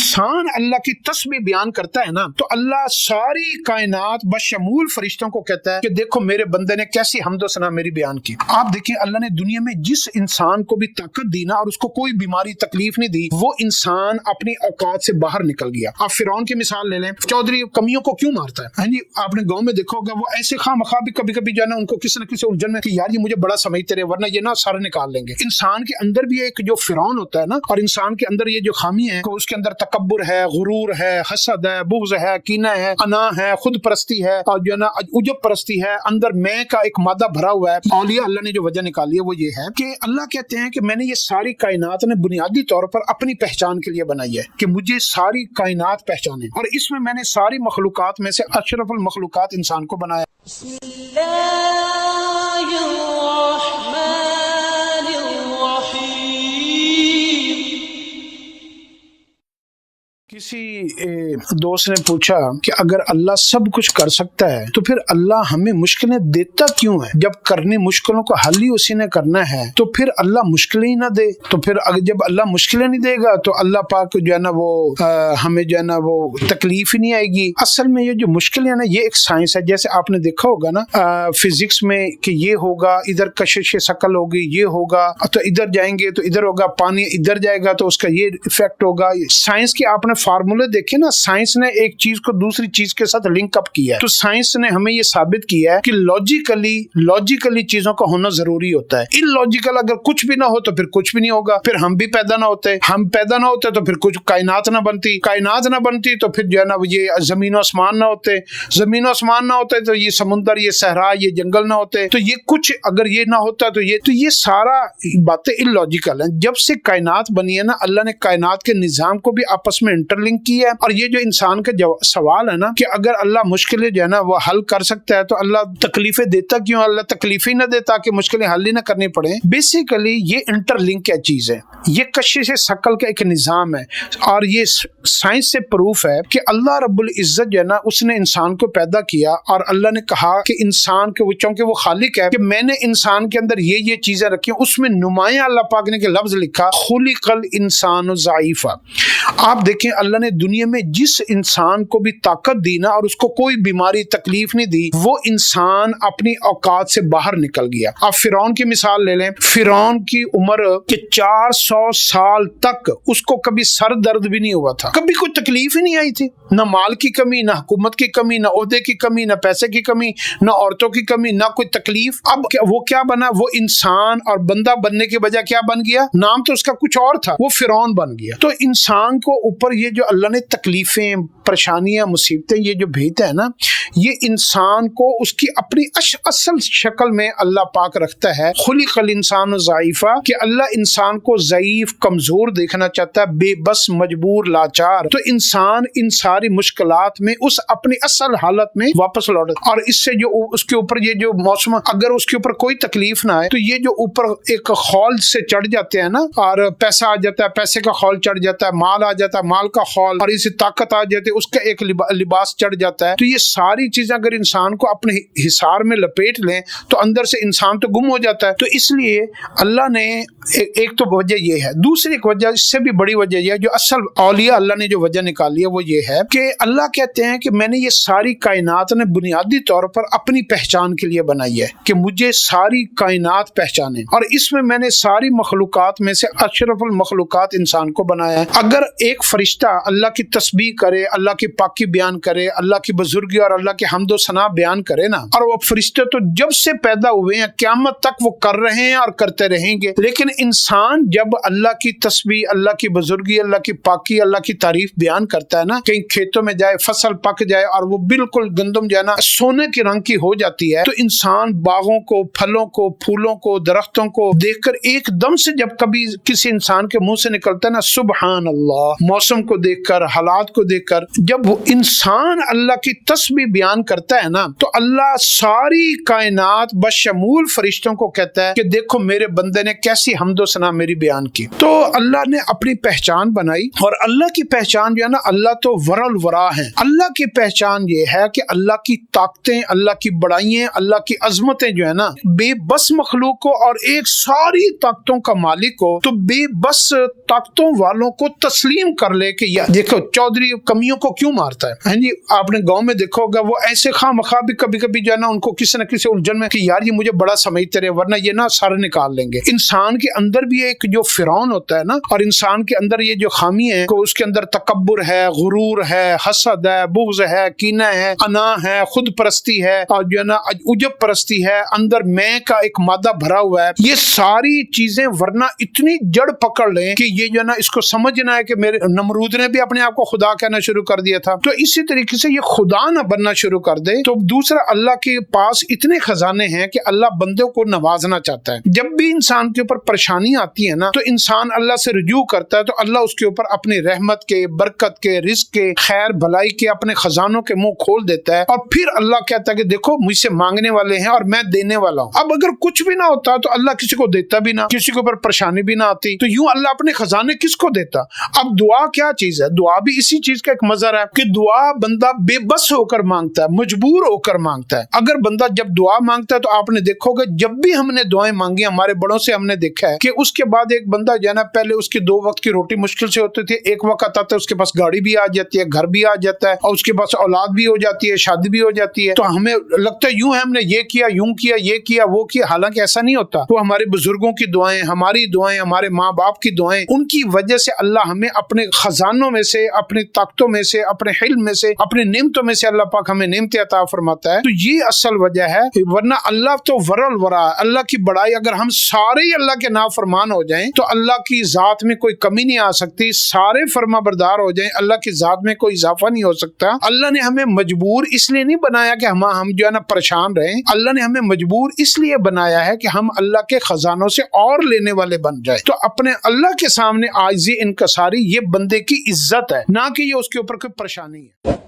انسان اللہ کی تسبیح بیان کرتا ہے نا تو اللہ ساری کائنات بشمول فرشتوں کو کہتا ہے کہ دیکھو میرے بندے نے کیسی حمد و ثنا میری بیان کی. آپ دیکھیں اللہ نے دنیا میں جس انسان کو بھی طاقت دی نا اور اس کو کوئی بیماری تکلیف نہیں دی، وہ انسان اپنی اوقات سے باہر نکل گیا. آپ فرعون کی مثال لے لیں، چودھری کمیوں کو کیوں مارتا ہے؟ ہاں جی، آپ نے گاؤں میں دیکھا ہوگا وہ ایسے خواہ مخواہ بھی کبھی کبھی جو ہے نا ان کو کسی نہ کسی الجھن میں کہ یار یہ مجھے بڑا سمجھتے رہے ورنہ یہ نا سارے نکال لیں گے. انسان کے اندر بھی ایک جو فرعون ہوتا ہے نا، اور انسان کے اندر یہ جو خامی ہے کہ اس کے اندر تکبر ہے، غرور ہے، حسد ہے، بغض ہے، کینہ ہے، انا ہے، خود پرستی ہے، اور جو ہے نا عجب پرستی ہے، اندر میں کا ایک مادہ بھرا ہوا ہے. اولیاء اللہ نے جو وجہ نکالی ہے وہ یہ ہے کہ اللہ کہتے ہیں کہ میں نے یہ ساری کائنات نے بنیادی طور پر اپنی پہچان کے لیے بنائی ہے کہ مجھے ساری کائنات پہچانے، اور اس میں نے ساری مخلوقات میں سے اشرف المخلوقات انسان کو بنایا. بسم اللہ الرحمن الرحیم. کسی دوست نے پوچھا کہ اگر اللہ سب کچھ کر سکتا ہے تو پھر اللہ ہمیں مشکلیں دیتا کیوں ہے؟ جب کرنی مشکلوں کو حل ہی اسی نے کرنا ہے تو پھر اللہ مشکلیں ہی نہ دے. تو پھر جب اللہ مشکلیں نہیں دے گا تو اللہ پاک جو ہے نا وہ ہمیں جو ہے نا وہ تکلیف ہی نہیں آئے گی. اصل میں یہ جو مشکلیں ہیں نا یہ ایک سائنس ہے. جیسے آپ نے دیکھا ہوگا نا فزکس میں کہ یہ ہوگا ادھر کشش ثقل ہوگی، یہ ہوگا تو ادھر جائیں گے تو ادھر ہوگا، پانی ادھر جائے گا تو اس کا یہ افیکٹ ہوگا. سائنس کی آپ نے فارمولے دیکھے نا، سائنس نے ایک چیز کو دوسری چیز کے ساتھ لنک اپ کیا ہے. تو سائنس نے ہمیں یہ ثابت کیا ہے کہ لاجیکلی چیزوں کا ہونا ضروری ہوتا ہے. ان لاجیکل اگر کچھ بھی نہ ہو تو پھر کچھ بھی نہیں ہوگا. پھر ہم بھی پیدا نہ ہوتے، ہم پیدا نہ ہوتے تو پھر کچھ کائنات نہ بنتی، کائنات نہ بنتی تو پھر جو ہے نا یہ زمین و آسمان نہ ہوتے، زمین و آسمان نہ ہوتے تو یہ سمندر، یہ صحرا، یہ جنگل نہ ہوتے. تو یہ کچھ اگر یہ نہ ہوتا تو یہ سارا باتیں ان لاجیکل ہیں. جب سے کائنات بنی ہے نا اللہ نے کائنات کے نظام کو بھی آپس میں انٹرلنک کیا ہے. اور یہ جو انسان کا سوال ہے نا کہ اگر اللہ مشکلیں جو ہے نا وہ حل کر سکتا ہے تو اللہ تکلیفیں دیتا کیوں؟ اللہ تکلیفیں نہ دیتا کہ مشکلیں حل ہی نہ کرنی پڑے. بیسیکلی یہ انٹرلنک کیا چیز ہے، یہ کشش ثقل کا ایک نظام ہے. اور یہ سائنس سے پروف ہے کہ اللہ رب العزت جو ہے نا اس نے انسان کو پیدا کیا اور اللہ نے کہا کہ انسان کے چونکہ وہ خالق ہے کہ میں نے انسان کے اندر یہ چیزیں رکھی ہیں. اس میں نمایاں اللہ پاک نے کہ لفظ لکھا خلق الانسان ضعیفا. آپ دیکھیں اللہ نے دنیا میں جس انسان کو بھی طاقت دی نا اور اس کو کوئی بیماری تکلیف نہیں دی، وہ انسان اپنی اوقات سے باہر نکل گیا. آپ فرعون کی مثال لے لیں. فرعون کی عمر کہ 400 سال تک اس کو کبھی سر درد بھی نہیں ہوا تھا، کبھی کوئی تکلیف ہی نہیں آئی تھی. نہ مال کی کمی، نہ حکومت کی کمی، نہ عہدے کی کمی، نہ پیسے کی کمی، نہ عورتوں کی کمی، نہ کوئی تکلیف. اب وہ کیا بنا؟ وہ انسان اور بندہ بننے کے بجائے کیا بن گیا؟ نام تو اس کا کچھ اور تھا، وہ فرعون بن گیا. تو انسان کو اوپر یہ جو اللہ نے تکلیفیں، پریشانیاں، مصیبتیں یہ جو بھیجتا ہے نا، یہ انسان کو اس کی اپنی اصل شکل میں اللہ پاک رکھتا ہے. خلق الانسان ضعیفا کہ اللہ انسان کو ضعیف، کمزور دیکھنا چاہتا ہے، بے بس، مجبور، لاچار. تو انسان ان ساری مشکلات میں اس اپنی اصل حالت میں واپس لوٹتا. اور اس سے جو اس کے اوپر یہ جو موسم، اگر اس کے اوپر کوئی تکلیف نہ آئے تو یہ جو اوپر ایک خول سے چڑھ جاتے ہیں نا، اور پیسہ آ جاتا ہے، پیسے کا خول چڑھ جاتا ہے، مال آ جاتا ہے، مال کا خول، اور اسے طاقت آ جاتی ہے، اس کا ایک لباس چڑھ جاتا ہے. تو یہ ساری چیزیں اگر انسان کو اپنے حصار میں لپیٹ لیں تو اندر سے انسان تو گم ہو جاتا ہے. تو اس لیے اللہ نے ایک تو وجہ یہ ہے. دوسری ایک وجہ اس سے بھی بڑی وجہ یہ ہے جو اصل اولیاء اللہ نے جو وجہ نکالی ہے وہ یہ ہے کہ اللہ کہتے ہیں کہ میں نے یہ ساری کائنات نے بنیادی طور پر اپنی پہچان کے لیے بنائی ہے کہ مجھے ساری کائنات پہچانے، اور اس میں نے ساری مخلوقات میں سے اشرف المخلوقات انسان کو بنایا ہے. اگر ایک فرشتہ اللہ کی تسبیح کرے، اللہ کی پاکی بیان کرے، اللہ کی بزرگی اور اللہ کی حمد و ثنا بیان کرے نا، اور وہ فرشتے تو جب سے پیدا ہوئے ہیں قیامت تک وہ کر رہے ہیں اور کرتے رہیں گے. لیکن انسان جب اللہ کی تسبیح، اللہ کی بزرگی، اللہ کی پاکی، اللہ کی تعریف بیان کرتا ہے نا، کہیں کھیتوں میں جائے، فصل پک جائے اور وہ بالکل گندم جو ہے نا سونے کے رنگ کی ہو جاتی ہے، تو انسان باغوں کو، پھلوں کو، پھولوں کو، درختوں کو دیکھ کر ایک دم سے جب کبھی کسی انسان کے منہ سے نکلتا ہے نا سبحان اللہ، موسم کو دیکھ کر، حالات کو دیکھ کر، جب وہ انسان اللہ کی تسبیح بیان کرتا ہے نا تو اللہ ساری کائنات بشمول فرشتوں کو کہتا ہے کہ دیکھو میرے بندے نے کیسی حمد و ثنا میری بیان کی. تو اللہ نے اپنی پہچان بنائی، اور اللہ کی پہچان جو ہے نا، اللہ تو ورا الورا ہیں. اللہ کی پہچان یہ ہے کہ اللہ کی طاقتیں، اللہ کی بڑائیاں، اللہ کی عظمتیں جو ہے نا بے بس مخلوق کو اور ایک ساری طاقتوں کا مالک کو تو بے بس طاقتوں والوں کو تسلیم کر لے کہ دیکھو چودھری کمیوں کو کیوں مارتا ہے. ہاں جی آپ نے گاؤں میں دیکھا ہوگا وہ ایسے خواہ مخواہ بھی کبھی کبھی جو ہے نا ان کو کسی نہ کسی الجھن میں کہ یار یہ مجھے بڑا سمجھتے رہے ورنہ یہ نا سر نکال لیں گے. انسان کے اندر بھی ایک جو فرعون ہوتا ہے نا، اور انسان کے اندر یہ جو خامی ہے کہ اس کے اندر تکبر ہے، غرور ہے، حسد ہے، بغض ہے، کینہ ہے، انا ہے، خود پرستی ہے، اور جو ہے نا عجب پرستی ہے، اندر میں کا ایک مادہ بھرا ہوا ہے. یہ ساری چیزیں ورنہ اتنی جڑ پکڑ لیں کہ یہ جو ہے نا اس کو سمجھنا ہے کہ میرے نمرود نے بھی اپنے آپ کو خدا کہنا شروع کر دیا تھا. تو اسی طریقے سے یہ خدا نہ بننا شروع کر دے. تو دوسرا اللہ کے پاس اتنے خزانے ہیں کہ اللہ بندوں کو نوازنا چاہتا ہے. جب بھی انسان کے اوپر پریشانی آتی ہے نا تو انسان اللہ سے رجوع کرتا ہے تو اللہ اس کے اوپر اپنی رحمت کے، برکت کے، رزق کے، خیر بھلائی کے اپنے خزانوں کے منہ کھول دیتا ہے. اور پھر اللہ کہتا ہے کہ دیکھو مجھ سے مانگنے والے ہیں اور میں دینے والا ہوں. اب اگر کچھ بھی نہ ہوتا تو اللہ کسی کو دیتا بھی نہ، کسی کے اوپر پریشانی بھی نہ آتی، تو یوں اللہ اپنے خزانے کس کو دیتا. اب دعا کیا چیز ہے؟ دعا بھی اسی چیز کا ایک مظہر ہے کہ دعا بندہ بے بس ہو کر مانگتا ہے، مجبور ہو کر مانگتا ہے. اگر بندہ جب دعا مانگتا ہے تو آپ نے دیکھو گے جب بھی ہم نے دعائیں مانگی ہمارے بڑوں سے ہم نے دیکھا ہے کہ اس کے بعد ایک بندہ جو ہے نا پہلے اس کی 2 وقت کی روٹی مشکل سے ہوتی تھی، ایک وقت آتا ہے اس کے پاس گاڑی بھی آ جاتی ہے، گھر بھی آ جاتا ہے، اور اس کے پاس اولاد بھی ہو جاتی ہے، شادی بھی ہو جاتی ہے. تو ہمیں لگتا ہے یوں ہے ہم نے یہ کیا، یوں کیا، یہ کیا، وہ کیا. حالانکہ ایسا نہیں ہوتا. وہ ہمارے بزرگوں کی دعائیں، ہماری دعائیں، ہمارے ماں باپ کی دعائیں، ان کی وجہ سے اللہ ہمیں اپنے خزانوں میں سے، اپنی طاقتوں میں سے، اپنے علم میں سے، اپنے نعمتوں میں سے اللہ پاک ہمیں نعمتیں عطا فرماتا ہے. تو یہ اصل وجہ ہے. ورنہ اللہ تو ورل ورا، اللہ کی بڑائی. اگر ہم سارے ہی اللہ کے نافرمان ہو جائیں تو اللہ کی ذات میں کوئی کمی نہیں آ سکتی. سارے فرما بردار ہو جائیں اللہ کی ذات میں کوئی اضافہ نہیں ہو سکتا. اللہ نے ہمیں مجبور اس لیے نہیں بنایا کہ ہم جو ہے نا پریشان رہیں. اللہ نے ہمیں مجبور اس لیے بنایا ہے کہ ہم اللہ کے خزانوں سے اور لینے والے بن جائیں. تو اپنے اللہ کے سامنے عاجزی انکساری یہ بندے کی عزت ہے، نہ کہ یہ اس کے اوپر کوئی پریشانی ہے.